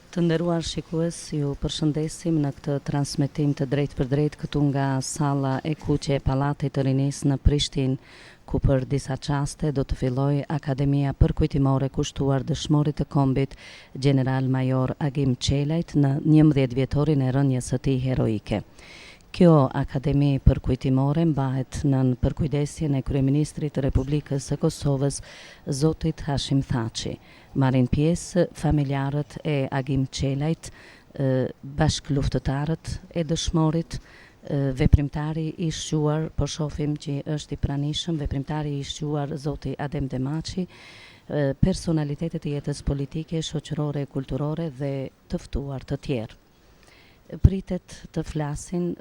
Të nderuar shikues, ju përshëndesim në këtë transmetim të drejtë për drejtë këtu nga salla e kuqe e Pallatit të Rinisë në Prishtinë, ku për disa çaste do të fillojë Akademia Përkujtimore kushtuar dëshmorit të kombit General Major Agim Çelajt në 11 vjetorin e rënjes së tij heroike. Kjo Akademi Përkujtimore mbahet nën përkujdesjen e Kryeministrit të Republikës së Kosovës, Zotit Hashim Thaçi. Marrin pjesë familjarët e Agim Çelajt, bashkëluftëtarët e dëshmorit, veprimtari i shquar, po shohim që është i pranishëm, veprimtari i shquar Zoti Adem Demaçi, personalitetet e jetës politike, shoqërore, kulturore dhe të ftuar të tjerë. Pritet të flasin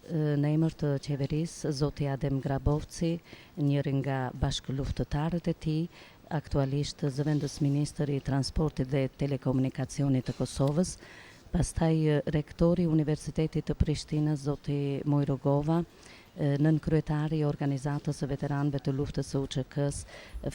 në emër të qeverisë Zoti Adem Grabovci, njëri nga bashkëluftëtarët e tij, aktualisht zëvendës ministër i transportit dhe telekomunikacionit të Kosovës, pastaj rektori i Universitetit të Prishtinës Zoti Mojrogova, nënkryetari i organizatës së veteranëve të luftës së UÇK-s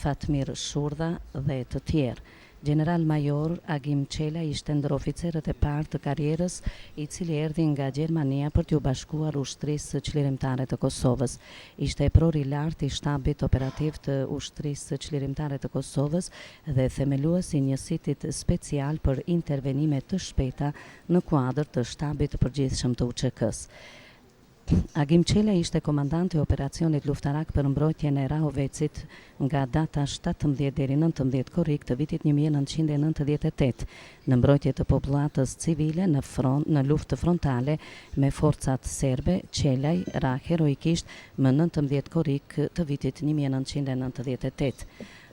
Fatmir Shurdha dhe të tjerë. General Major Agim Çelaj ishte ndër oficerët e parë të karrierës, i cili erdhi nga Gjermania për t'u bashkuar ushtrisë çlirimtare të Kosovës. Ishte epror i lartë i shtabit operativ të ushtrisë çlirimtare të Kosovës dhe themeluesi i njësitit special për intervenime të shpejta në kuadër të shtabit të përgjithshëm të UÇK-s. Agim Çelaj ishte komandant i operacionit luftarak për mbrojtjen e Rahovecit nga data 17 deri 19 korrik të vitit 1998, në mbrojtje të popullatës civile në luftë frontale me forcat serbe. Çelaj ra heroikisht më 19 korrik të vitit 1998.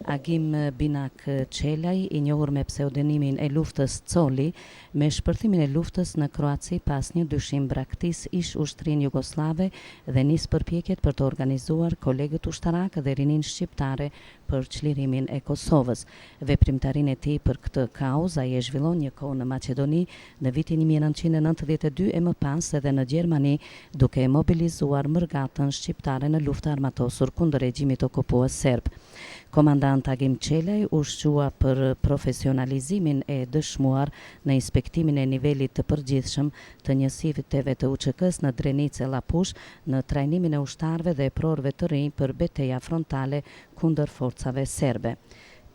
Agim Binak Çelaj, i njohur me pseudonimin e luftës Coli, me shpërthimin e luftës në Kroaci pas një dyshim braktis ish ushtrinë jugoslave dhe nis përpjekjet për të organizuar kolegët ushtarak dhe rinin shqiptare për çlirimin e Kosovës. Veprimtarinë e tij për këtë kauzë ai e zhvillon një kohë në Maqedoni në vitin 1992 e më pas edhe në Gjermani, duke mobilizuar mërgatën shqiptare në luftë armatosur kundër regjimit okupues serb. Komandant Agim Çelaj u shqua për profesionalizimin e dëshmuar në inspektimin e nivelit të përgjithshëm të njësiviteve të UÇK-s në Drenicë e Llapush, në trajnimin e ushtarëve dhe eprorëve të rinj për betejë frontale kundër forcave serbe.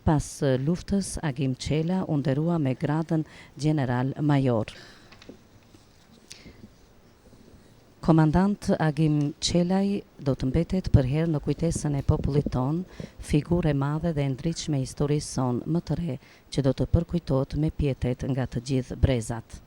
Pas luftës, Agim Çelaj u nderua me gradën General Major. Komandant Agim Çelaj do të mbetet për herë në kujtesën e popullit ton, figurë e madhe dhe ndritshme e historisë son më të re, që do të përkujtohet me pietet nga të gjithë brezat.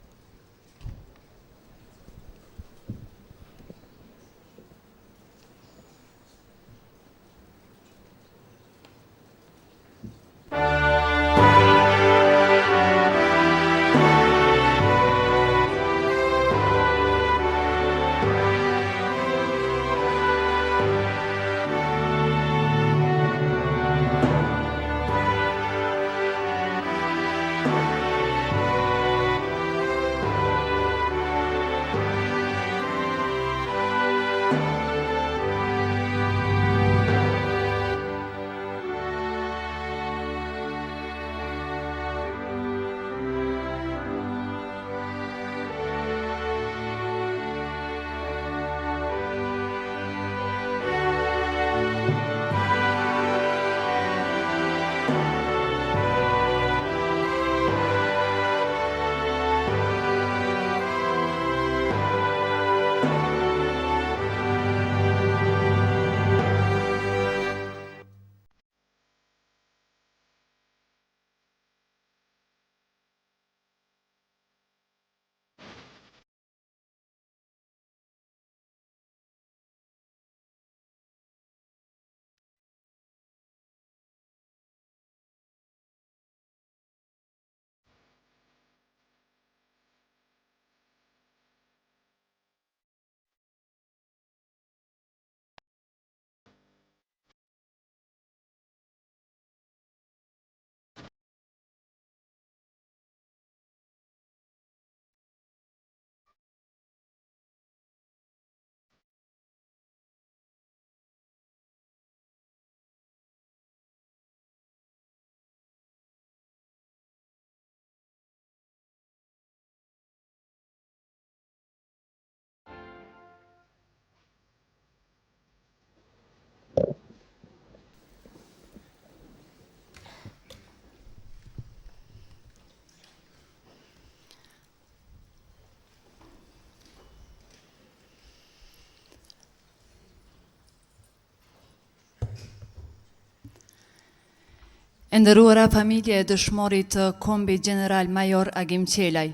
E nderuara familje e dëshmorit të kombit General Major Agim Qelaj,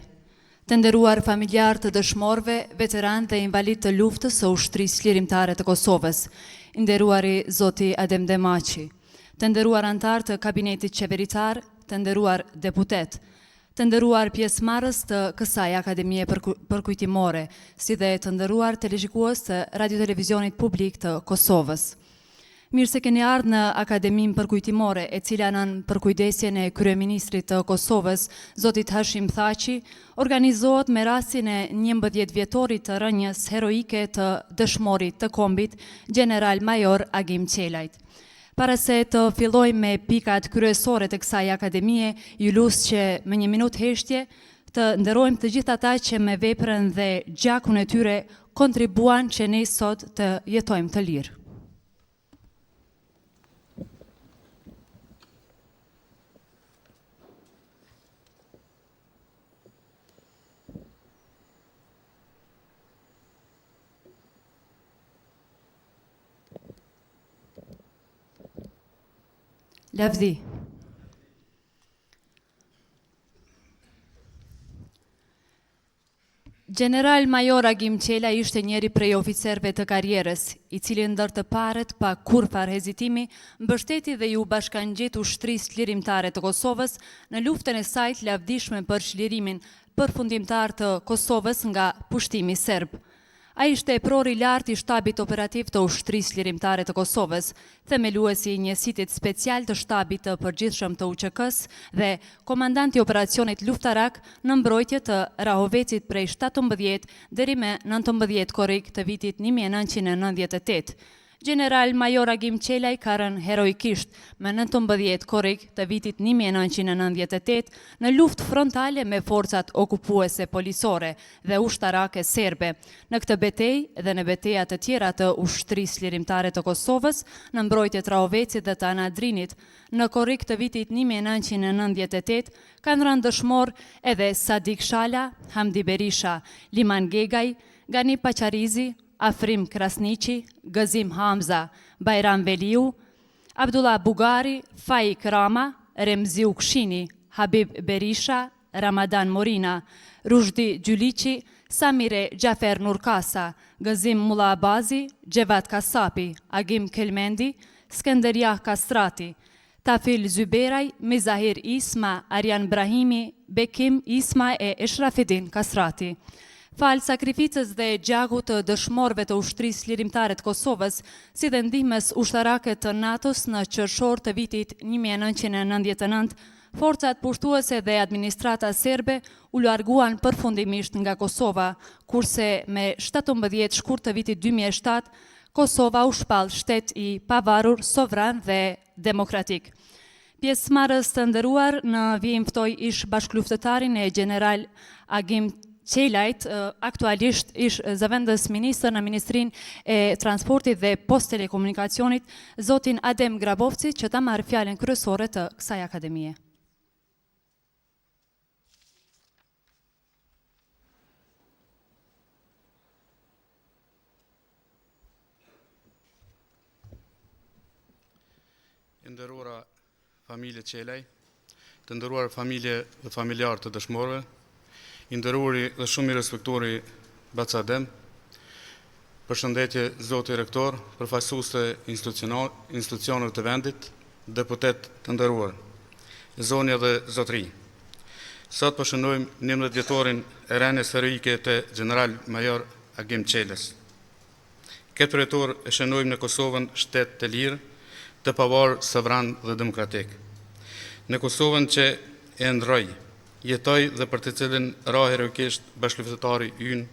të nderuar familjar të dëshmorëve, veteran dhe invalid të luftës së ushtrisë lirimtare të Kosovës, i nderuari zoti Adem Demaçi, të nderuar antar të kabinetit qeveritar, të nderuar deputet, të nderuar pjesëmarrës të kësaj akademie përkujtimore, si dhe të nderuar televizikues të Radio-Televizionit Publik të Kosovës. Mirë se keni ardhur në Akademinë Përkujtimore, e cila nën përkujdesjen e kryeministrit të Kosovës, zotit Hashim Thaçi, organizohet me rastin e 11 vjetorit të rënjës heroike të dëshmorit të kombit, General Major Agim Qelajt. Para se të fillojmë me pikat kryesore të kësaj akademie, ju lut që me një minutë heshtje të nderojmë të gjithë ata që me veprën dhe gjakun e tyre kontribuan që ne sot të jetojmë të lirë. Lavdi. General Major Agim Qelaj ishte njeri prej oficerëve të karrierës, i cili ndër të parët pa kurrfarë hezitimi mbështeti dhe ju bashkangjit ushtrisë lirimtare të Kosovës në luftën e saj të lavdishme për çlirimin përfundimtar të Kosovës nga pushtimi serb. Ai ishte prori i lartë i shtabit operativ të ushtrisë lirimtare të Kosovës, themeluesi i njësitit special të shtabit të përgjithshëm të UÇK-s dhe komandanti i operacionit luftarak në mbrojtje të Rahovecit prej 17 deri me 19 korrik të vitit 1998. General Major Agim Qelaj ka rënë heroikisht me 19 korrik të vitit 1998 në luftë frontale me forcat okupuese polisore dhe ushtarake serbe. Në këtë betejë dhe në beteja të tjera të ushtrisë lirimtare të Kosovës, në mbrojtjet Rahovecit dhe të Anadrinit, në korrik të vitit 1998, kanë rënë dëshmor edhe Sadik Shala, Hamdi Berisha, Liman Gegaj, Gani Pacharizi, Afrim Krasniqi, Gëzim Hamza, Bajram Veliu, Abdullah Bugari, Faik Rama, Remziu Kshini, Habib Berisha, Ramadan Morina, Rushdi Gjyliqi, Samire Gjafer Nurkasa, Gëzim Mulla Abazi, Gjevat Kasapi, Agim Kelmendi, Skenderjah Kastrati, Tafil Zyberaj, Mizahir Isma, Arjan Brahimi, Bekim Isma e Eshrafedin Kastrati. Falë sakrificës dhe gjakut të dëshmorëve të ushtrisë lirimtare të Kosovës, si dhe ndihmës ushtarake të NATO-s në qershor të vitit 1999, forcat pushtuese dhe administrata serbe u larguan përfundimisht nga Kosova, kurse me 17 shkurt të vitit 2007, Kosova u shpall shtet i pavarur, sovran dhe demokratik. Pjesëmarrës të nderuar, në vijim ftoj ish bashkëluftëtarin e General Agim Qelajt, aktualisht ish zëvendës ministër në Ministrinë e Transportit dhe Post Telekomunikacionit, zotin Adem Grabovci, që ta marrë fjalën kryesore të kësaj akademie. Të nderuara familje Qelaj, të nderuar familje dhe familjar të dëshmorëve, i nderuari dhe shumë i respektuari Bacadem, përshëndetje zoti rektor, përfaqësues të institucioneve të vendit, deputet të nderuar, zonja dhe zotëri. Sot përshëndojmë 11 vjetorin e rënies heroike të General Major Agim Qelajs. Këtë përjetor e shënojmë në Kosovën shtet të lirë, të pavarur, sovran dhe demokratik. Në Kosovën që e ndroj, jetoj dhe për të cilën ra heroikisht bashkëluftëtari ynë,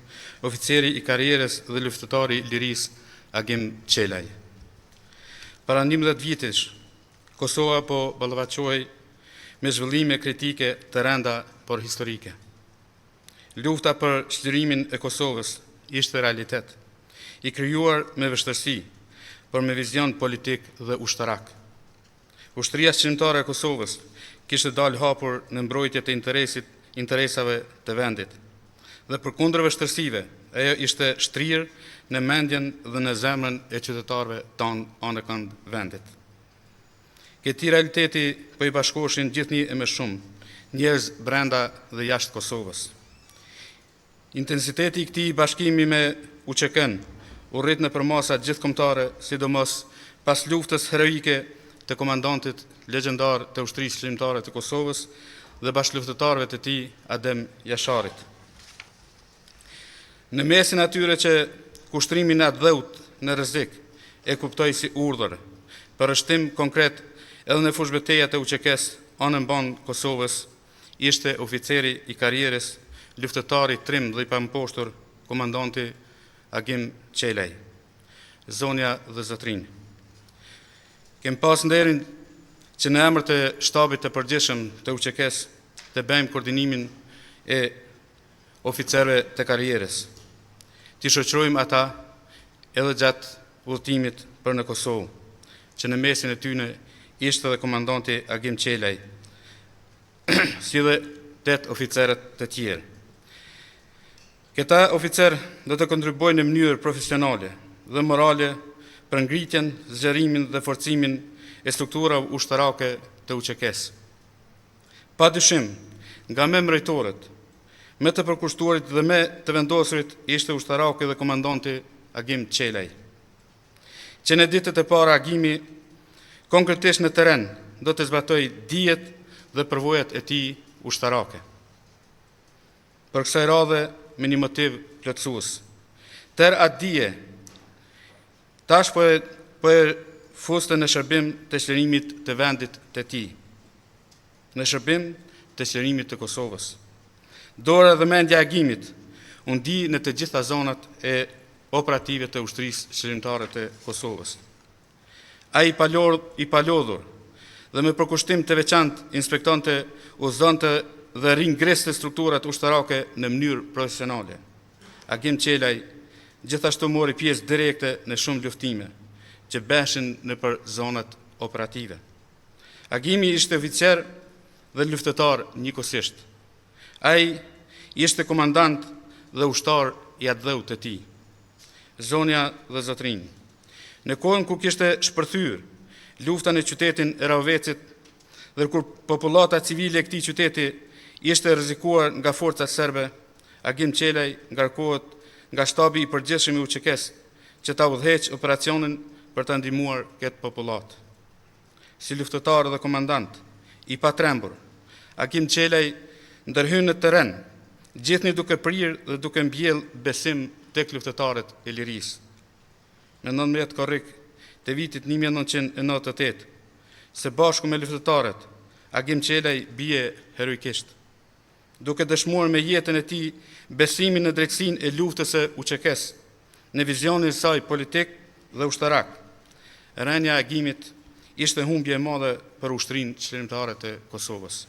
oficeri i karrierës dhe luftëtari i lirisë Agim Qelaj. Para 11 vitesh, Kosova po ballafaqohej me zhvillime kritike të rënda por historike. Lufta për çlirimin e Kosovës ishte realitet, i krijuar me vështirësi, por me vizion politik dhe ushtarak. Ushtria shqiptare e Kosovës kishte dalë hapur në mbrojtje të interesave të vendit. Dhe përkundër vështirësive, ajo ishte shtrirë në mendjen dhe në zemrën e qytetarëve tanë anë kënd vendit. Këtij realiteti po I bashkoheshin gjithnjë e më shumë njerëz brenda dhe jashtë Kosovës. Intensiteti I këtij bashkimi me UÇK-n u rrit në përmasa gjithkombëtare, sidomos pas luftës heroike të komandantit legjendar të ushtrisë çlimtare të Kosovës dhe bashkëluftëtarëve të tij Adem Jasharit. Në mesin atyre që kushtrimin atë dheut në rrezik e kuptoi si urdhër, përshtim konkret edhe në fushbetejat e UÇK-s anën banë Kosovës, ishte oficeri I karrierës, luftëtari trim dhe I pamposhtur, komandanti Agim Qelej, zonja dhe zotrin. Kem pas nderin që në emër të shtabit të përgjithshëm të UÇK-s të bëjmë koordinimin e oficerëve të karrierës. T'i shoqërojmë ata edhe gjatë udhëtimit për në Kosovë, që në mesin e tyne ishte dhe komandanti Agim Qelej, si dhe 8 oficerët të tjerë. Këta oficer do të kontribuojnë në mënyrë profesionale dhe morale për ngritjen, zgjerimin dhe forcimin e strukturave ushtarake të UÇK-s. Pa dyshim, nga me mrejtorët, me të përkushtuarit dhe me të vendosurit ishte ushtarake dhe komandanti Agim Qelej, që në ditët e para Agimi konkretisht në teren do të zbatoj dijet dhe përvojat e tij ushtarake. Për kësaj radhe me një motiv plotësues. Tër atë dije, tash po e fuste në shërbim të çlirimit të vendit të tij, në shërbim të çlirimit të Kosovës. Dora dhe mendja e Agimit u ndi në të gjitha zonat e operative të ushtrisë çlirimtare të Kosovës. Ai I palodhur dhe me përkushtim të veçantë inspektonte udhëzonte dhe ringreste strukturat ushtarake në mënyrë profesionale. Agim Qelej gjithashtu mori pjesë direkte në shumë luftime që beshin në për zonat operative. Agimi ishte oficer dhe luftëtar njëkohësisht. Ai ishte komandant dhe ushtar I atë dheut të tij, zonja dhe zotrin. Në kohën ku kishte shpërthyer lufta në qytetin e Ravecit dhe kur popullata civile e këtij qyteti ishte rrezikuar nga forcat serbe, Agim Qelej ngarkohet nga shtabi I përgjithshëm I UÇK-s që ta udhëheq operacionin për të ndihmuar këtë popullat. Si luftëtar dhe komandant I patrembur, Agim Qelej ndërhyn në teren, gjithnjë duke prirë dhe duke mbjell besim tek luftëtarët e lirisë. Në 19 korrik të vitit 1998, se bashku me luftëtarët, Agim Qelej bie heroikisht, duke dëshmuar me jetën e tij besimin në drejtsinë e luftës së UÇK-s, në vizionin e saj politik dhe ushtarak. Rënia e Agimit ishte humbje e madhe për ushtrinë çlirimtare të Kosovës.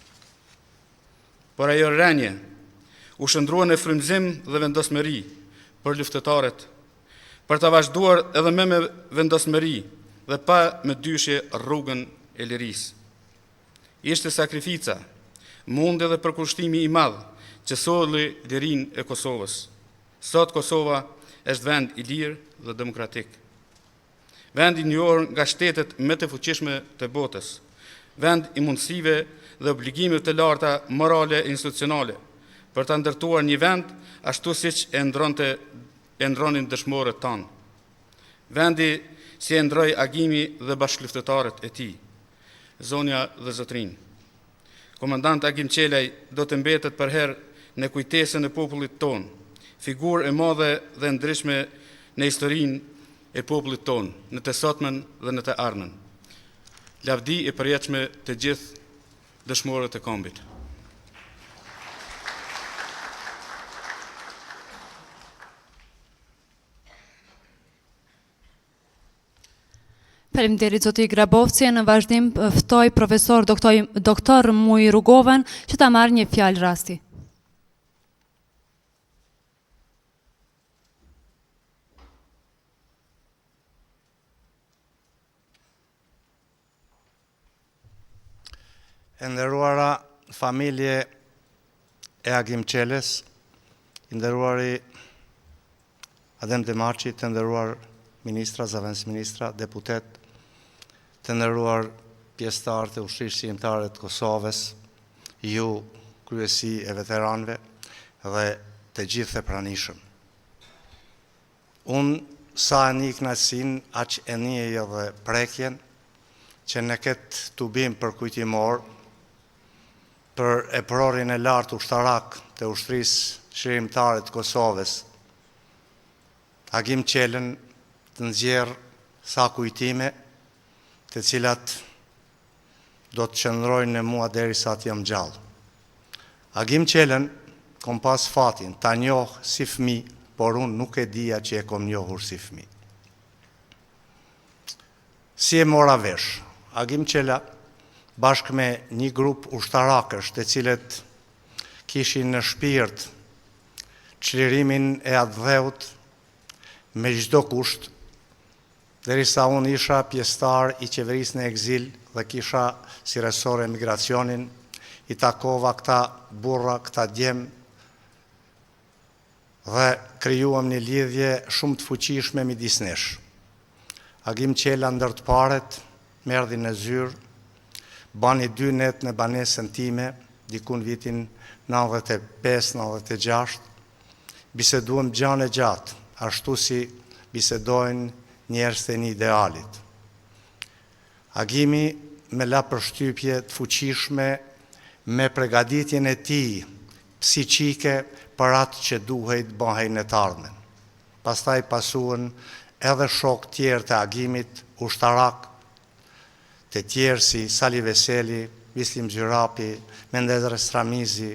Por ajo rënie u shndrua në frymëzim dhe vendosmëri për luftëtarët, për të vazhduar edhe me vendosmëri dhe pa me dyshje rrugën e lirisë. Ishte sakrifica, mundje dhe përkushtimi I madh që solli lirinë e Kosovës. Sot Kosova është vend I lirë dhe demokratik. Vend I njohur nga shtetet më të fuqishme të botës, vend I mundësive dhe obligimeve të larta morale e institucionale për të ndërtuar një vend ashtu siç e ndronin dëshmorët tanë. Vendi si e ndroi Agimi dhe bashkëluftëtarët e tij, zonja dhe zotrin. Komandant Agim Qelej do të mbetet për herë në kujtesën e popullit ton, figurë e madhe dhe ndryshme në historinë e popullit ton, në të sotmen dhe në të ardhmen. Lavdi e përjetshme të gjithë dëshmorët e kombit. Faleminderit zoti Grabovci, në vazhdim ftoj profesor doktor Muj Rugovan që ta marrë një fjalë rasti. E nderuara familje e Agim Qelës, I nderuari Adem Demaçi, të nderuar ministra, zëvendës ministra, deputet, të nderuar pjesëtarë të ushtrisë shqiptare të Kosovës, ju kryesi e veteranëve dhe të gjithë e pranishëm. Unë sa e një kënaqësinë, aq e një edhe prekjen që në këtë tubim për kujtimor për e prorin e lartë ushtarak të ushtrisë shërimtare të Kosovës, Agim Qelën të nxjerrë sa kujtime të cilat do të qëndrojnë në mua derisa të jam gjallë. Agim Qelën kom pas fatin ta njoh si fëmijë, por unë nuk e dija që e kom njohur si fëmijë. Si e mora vesh? Agim Qela bashkë me një grup ushtarakësh të cilët kishin në shpirt çlirimin e atë dheut me çdo kusht, derisa unë isha pjesëtar i qeverisë në ekzil dhe kisha si resor emigracionin, i takova këta burra, këta djem dhe krijuam një lidhje shumë të fuqishme midis nesh. Agim Qela ndër të paret me erdhin e zyrë, bani 2 net në banesën time, dikun vitin 95-96, biseduam gjanë e gjatë, ashtu si bisedojnë njerëz të një idealit. Agimi me la përshtypje të fuqishme me pregaditjen e tij psiqike për atë që duhej të bëhej në të ardhmen. Pastaj pasuan edhe shok tjerë të Agimit, ushtarak, të tjerë si Sali Veseli, Vislim Gjyrapi, Mendez Restramizi,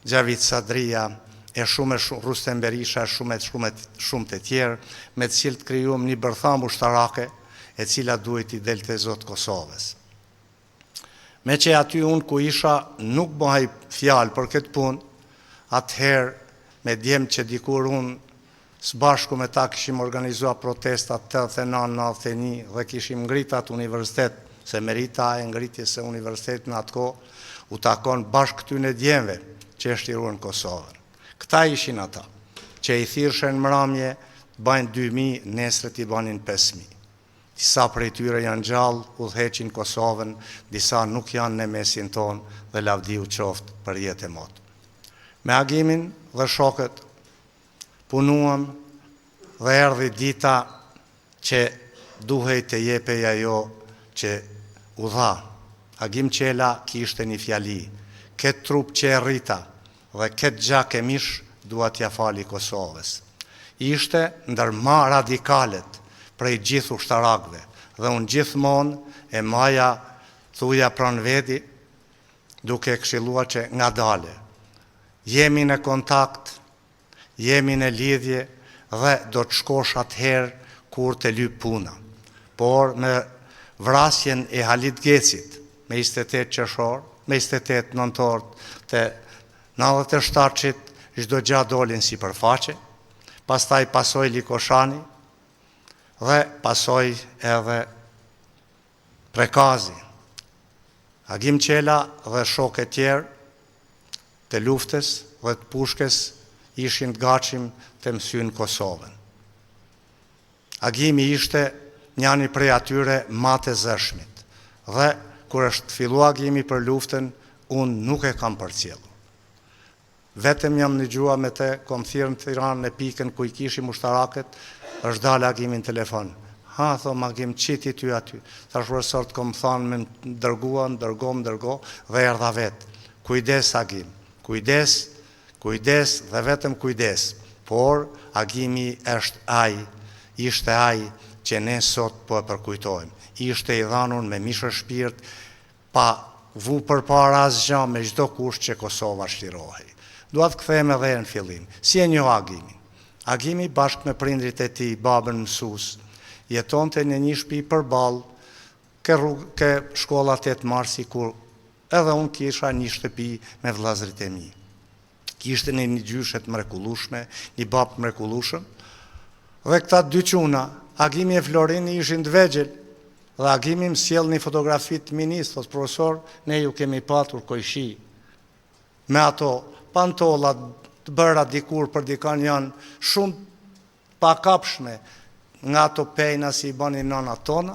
Gjavit Sadria, e shumë Rustem Berisha, shumë të tjerë, me të cilët krijuam një bërtham ushtarake, e cila duhet i delte Zotë Kosovës. Me që aty unë ku isha nuk bëhej fjalë për këtë punë, atëherë me djemë që dikur unë së bashku me ta kishim organizua protestat 89-91 dhe kishim ngrit atë universitet, se merita e ngritjes e universitetit në atë kohë, u takon bashkë këtyne djemve që e shtiruan Kosovën. Këta ishin ata, që i thirrshen mramje, bajnë 2.000, nesret i banin 5.000. Disa prej tyre janë gjallë, udhëheqin Kosovën, disa nuk janë në mesin tonë dhe lavdiu qoftë për jetë e motë. Me Agimin dhe shokët punuam dhe erdhi dita që duhej të jepej ajo që u dha. Agim Qela kishte një fjali, këtë trup që e rrita dhe këtë gjak e mish dua t'ja fali Kosovës. Ishte ndër më radikalet prej gjithë ushtarakëve dhe unë gjithmonë e maja thuja pranë veti duke këshillua që nga dale. Jemi në kontakt, jemi në lidhje dhe do të shkosh atëherë kur të lyp puna. Por me vrasjen e Halit Gecit me 28 qershor, me 28 nëntor të 97-qit, çdo gjë dolin si përfaqe, pastaj pasoi Likoshani dhe pasoi edhe Prekazi. Agim Qela dhe shokët tjerë të luftës dhe të pushkës ishin të gatshëm të mësynë Kosovën. Agimi ishte njani prej atyre matë zëshmit dhe kur është fillu Agimi për luftën, unë nuk e kam përcjellur. Vetëm jam në gjua me te, kom thirë në Tiranë në pikën ku i kishim ushtarakët, është dalë Agimi në telefon. Ha, thom Agim, qiti ty aty. Tash vërësort kom thonë me ndërgo, dhe erdha vetë. Kujdes Agim, kujdes dhe vetëm kujdes. Por Agimi është aj, ishte aj që ne sot po e përkujtojmë. Ishte i dhanun me mishë shpirt, pa vu për para asgjë me çdo kusht që Kosova shtirohej. Dua të kthehem edhe në fillim. Si e njoh Agimin? Agimi bashkë me prindrit e tij, babën mësues, jetonte në një shtëpi përballë ke shkolla 8 Marsi ku edhe unë kisha një shtëpi me vëllezërit e mi. Kishte një gjyshe të mrekullueshme, një bab të mrekullueshëm. Dhe këta 2 çuna, Agimi e Florini ishin të vegjël. Dhe Agimi më sjell një fotografi të minis, thot profesor, ne ju kemi patur kojshi. Me ato pantollat të bëra dikur për dikan janë shumë pakapshme nga ato pejna si i bani nana tona,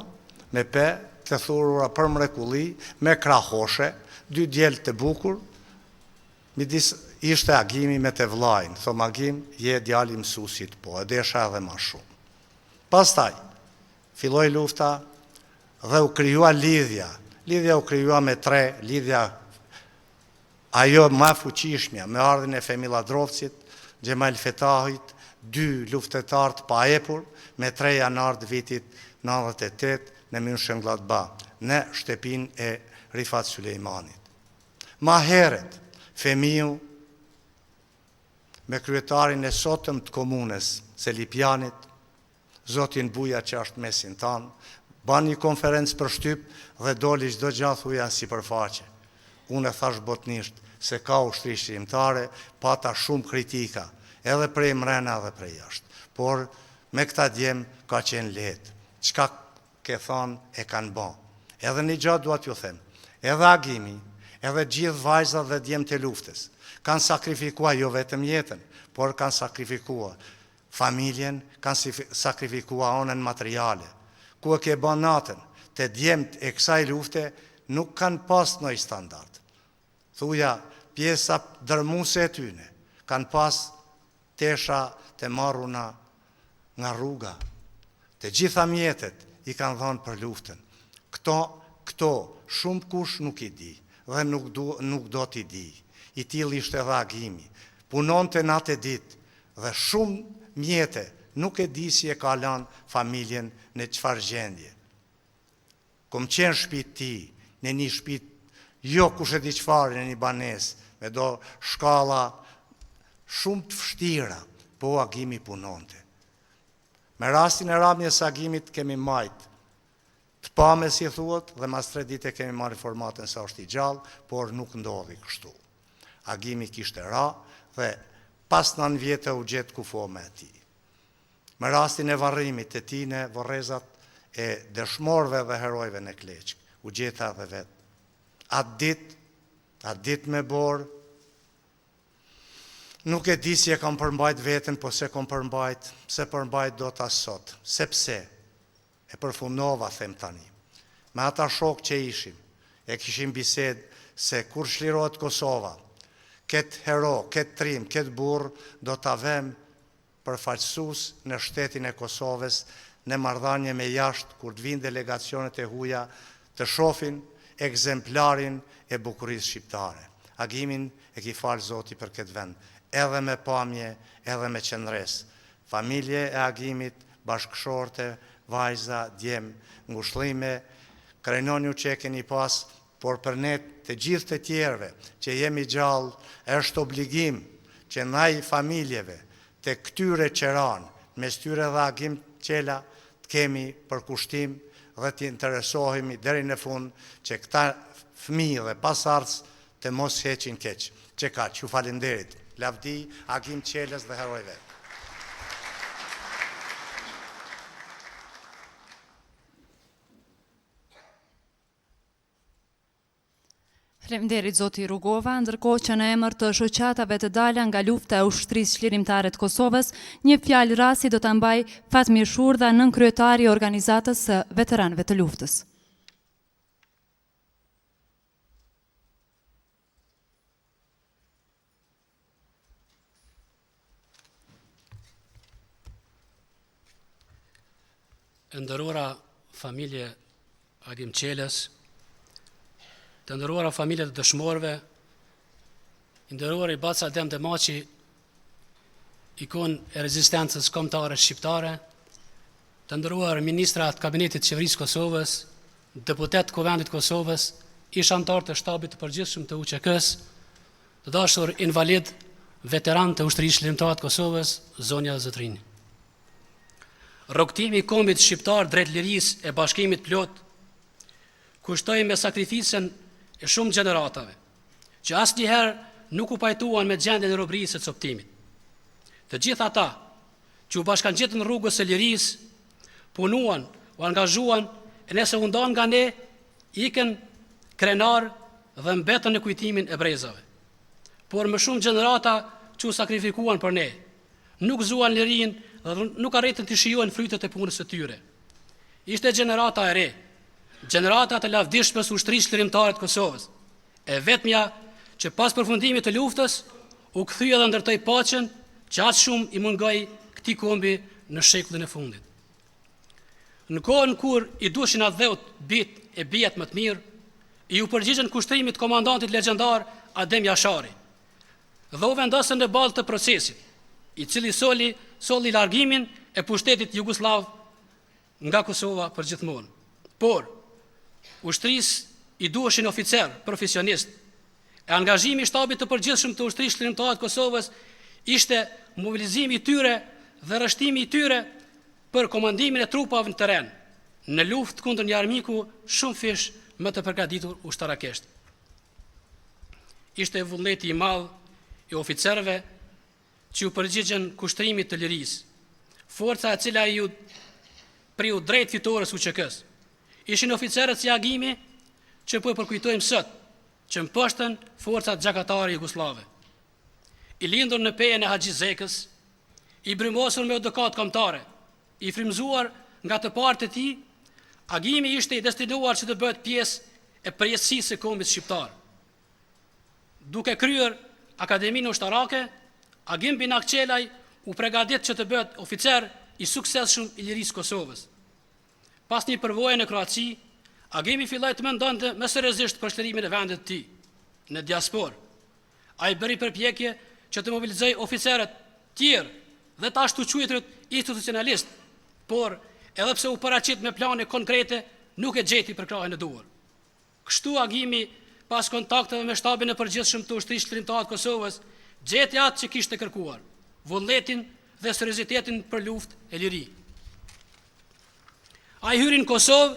me pe të thurura për mrekulli, me krahoshe, 2 djelë të bukur, midis ishte Agimi me të vlajnë, thom Agim, je djali mësusit, po, e desha edhe ma shumë. Pastaj, filloi lufta dhe u kryua lidhja. Lidhja u kryua me 3, lidhja ajo ma fuqishmja, me ardhin e Femi Ladrovcit, Gjemal Fetahit, 2 luftetarët pa epur, me 3 janar të vitit 98 në München-Gladbach, në shtëpinë e Rifat Sulejmanit. Ma heret, Femiu, me kryetarin e sotëm të komunës, Selipjanit, Zotin Buja që është mesin tanë, ban një konferencë për shtyp dhe doli çdo gjatë thuja si përfaqe. Unë e thash botnisht se ka ushtri shqiptare, pata shumë kritika, edhe prej mrena dhe prej jashtë. Por me këta djem ka qenë lehtë. Çka ke thonë e kanë bën. Edhe një gjatë dua t'ju them, edhe Agimi, edhe gjithë vajzat dhe djem të luftës, kanë sakrifikuar jo vetëm jetën, por kanë sakrifikuar familjen, kanë sakrifikuar onën materiale. Ku e ke bën natën, të djemt e kësaj lufte nuk kanë pas ndonjë standard. Thuja, pjesa dërmuese e tyne kanë pas tesha të marruna nga rruga. Të gjitha mjetet i kanë dhënë për luftën. Këto shumë kush nuk i di dhe nuk do t'i di. I tillë ishte edhe Agimi. Punonte natë e ditë dhe shumë mjete nuk e di si e ka lanë familjen në çfarë gjendje. Kom qenë shtëpi ti, në një shtëpi, jo kush e di çfarë, në një banesë, me do shkalla shumë të vështira, po Agimi punonte. Me rastin e ramjes Agimit kemi majt, të pame si thuhet, dhe mas 3 dite kemi marrë informatën se është i gjallë, por nuk ndodhi kështu. Agimi kishte ra dhe pas 9 vjetë u gjetë kufo me ti. Me rastin e varrimit të tij në vorrezat e dëshmorëve dhe herojve në Kleçk, u gjeta dhe vetë. Atë dit me borë, nuk e di si e kam përmbajt vetën, po se kam përmbajt, se përmbajt do të asot, sepse e përfundova, them tani. Me ata shok që ishim, e kishim bised se kur shlirohet Kosova, këtë hero, këtë trim, këtë burr, do të avem përfaqësues në shtetin e Kosovës, në marrëdhënie me jashtë, kur të vinë delegacionet e huaja, të shohin ekzemplarin e bukurisë shqiptare. Agimin e ki falë Zoti për këtë vend, edhe me pamje, edhe me qëndres. Familje e Agimit, bashkëshorte, vajza, djem, ngushëllime, krenoni u që e keni pas, por për ne të gjithë të tjerëve që jemi gjallë, është obligim që ndaj familjeve të këtyre qeran, me styre dhe Agim Qela, të kemi për kushtim dhe të interesohemi deri në fund që këta fëmijë dhe pasardhës të mos heqin keq. Që ka, që falenderit, lavdi Agim Qelës dhe herojve. Faleminderit Zoti Rugova, ndërkohë që në emër të shoqatave të dalja nga lufta e ushtrisë çlirimtare të Kosovës, një fjalë rasti do ta mbaj Fatmir Shurdha, nënkryetari i organizatës së veteranëve të luftës. E nderuara familje Agim Qelës, të nderuara familje të dëshmorëve, i nderuar i Baca Adem Demaçi, ikon e rezistencës kombëtare shqiptare, të nderuar ministra të kabinetit qeverisë Kosovës, deputet Kuvendit Kosovës, ish antar të shtabit të përgjithshëm të UÇK-s, të dashur invalid, veteran të ushtrisë çlirimtare të Kosovës, zonja Zotrin. Rrogtimi i kombit shqiptar drejt lirisë e bashkimit plot kushtoi me sakrificën e shumë gjeneratave, që asnjëherë nuk u pajtuan me gjendjen e robërisë së coptimit. Të gjithë ata që u bashkangjetën rrugës së lirisë, punuan, u angazhuan, e nëse u ndan nga ne, ikën krenar dhe mbetën në kujtimin e brezave. Por më shumë gjenerata që u sakrifikuan për ne, nuk zuan lirinë dhe nuk arritën të shijojnë frytet e punës së tyre. Ishte gjenerata e re, gjeneratat e lavdishme së ushtrisë çlirimtare të Kosovës, e vetmja që pas përfundimit të luftës u kthye dhe ndërtoi paqen që aq shumë i mungoi këtij kombi në shekullin e fundit. Në kohën kur i duheshin adheut bit e bijat më të mirë, i u përgjigjen kushtrimit komandantit legjendar Adem Jashari, dhe u vendosën në balë të procesit, i cili solli largimin e pushtetit Jugosllav nga Kosova për gjithmonë. Por ushtrisë i duheshin oficer profesionist, e angazhimi i shtabit të përgjithshëm të ushtrisë çlirimtare të Kosovës ishte mobilizimi i tyre dhe rrështimi i tyre për komandimin e trupave në terren, në luftë kundër një armiku shumë fish më të përgatitur ushtarakisht. Ishte vullneti i madh i oficerëve që u përgjigjen kushtrimit të lirisë, forca e cila ju priu drejt fitores UÇK-s. Ishin oficerët si Agimi që po e përkujtojmë sot, që mposhtën forcat gjakatare jugoslave. I lindur në pejen e Haxhi Zekës, i brymosur me odokat kombëtare, i frymzuar nga të partë e tij, Agimi ishte i destinuar që të bëhet pjesë e përjetësisë së kombit shqiptar. Duke kryer Akademinë Ushtarake, Agim bin Akçelaj u përgatit që të bëhet oficer i suksesshëm i lirisë Kosovës. Pas një përvoje në Kroaci, Agimi filloi të mendonte më seriozisht për shlirimin e vendit të tij në diasporë. Ai bëri përpjekje që të mobilizojë oficerët tjerë dhe të ashtu quajturit institucionalist, por edhe pse u paraqit me plane konkrete, nuk e gjeti për krahën e duhur. Kështu Agimi, pas kontakteve me shtabin e përgjithshëm të ushtrisë çlirimtare të Kosovës, gjeti atë që kishte kërkuar, vullnetin dhe seriozitetin për luftë e liri. Ai hyri në Kosovë,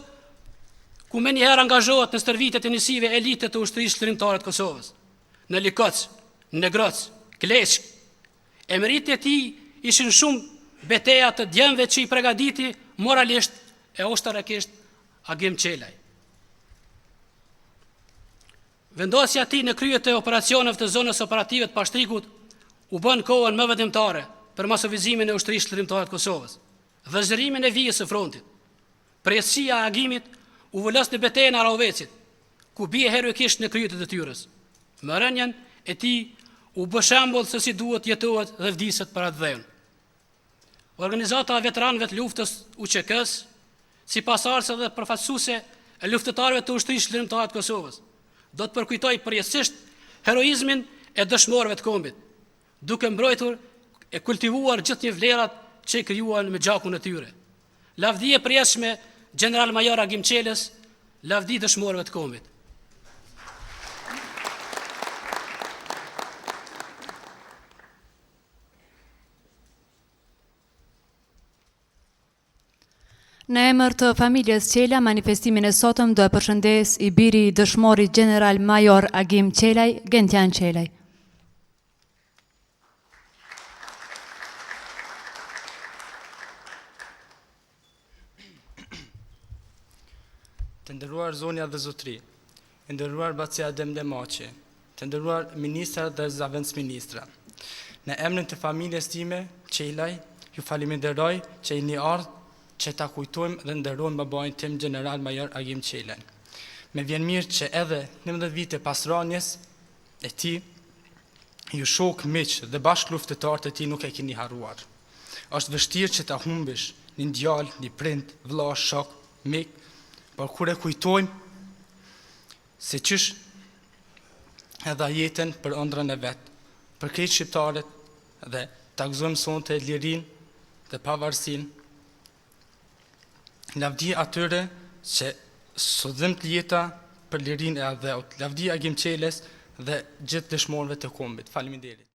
ku me njëherë angazhohet në stërvitjet e njësive elite të ushtrisë çlirimtare të Kosovës, në Likoc, në Groc, Kleçk. Emëritet e tij ishin shumë beteja të djemve që i përgatiti moralisht e ushtarakisht Agim Çelaj. Vendosja e tij në krye të operacioneve të zonës operative të Pashtrikut u bën kohën më vendimtare për masovizimin e ushtrisë çlirimtare të Kosovës dhe zërimin e vijës së frontit. Përjetësia e Agimit u vëlos në betejën e Arovecit, ku bie heroikisht në krye të detyrës. Me rënien e tij u bë shembull se si duhet jetohet dhe vdiset për atë dhënë. Organizata e veteranëve të luftës UÇK-s, si pasardhëse dhe përfaqësuese e luftëtarëve të ushtrisë çlirimtare të Kosovës, do të përkujtoj përjetësisht heroizmin e dëshmorëve të kombit, duke mbrojtur e kultivuar gjithë një vlerat që i krijuan me gjakun e tyre. Lavdi e përjetshme General Major Agim Çelës, lavdi dëshmorëve të kombit. Në emër të familjes Çela, manifestimin e sotëm do e përshëndes i biri i dëshmorit General Major Agim Çelaj, Gentian Çelaj. Të nderuar zonja dhe zotri, të nderuar Baci Adem Demaçi, të nderuar ministra dhe zavendës ministra. Në emrin të familjes time, Çelaj, ju falenderoj që jeni ardhur që ta kujtojmë dhe nderojmë babain tim General Major Agim Çelaj. Me vjen mirë që edhe 19 vite pas rënies e tij, ju shok, miq dhe bashkë luftëtarët e tij nuk e keni harruar. Është vështirë që ta humbish një djalë, një prind, vëlla, shok, mik, por kur e kujtojmë se qysh edhe jetën për ëndrrën e vet, për krejt shqiptarët dhe ta gëzojmë sonte lirinë dhe pavarësinë, lavdi atyre që sodhim të jeta për lirinë e adheut, lavdi Agim Çelës dhe gjithë dëshmorëve të kombit. Faleminderit.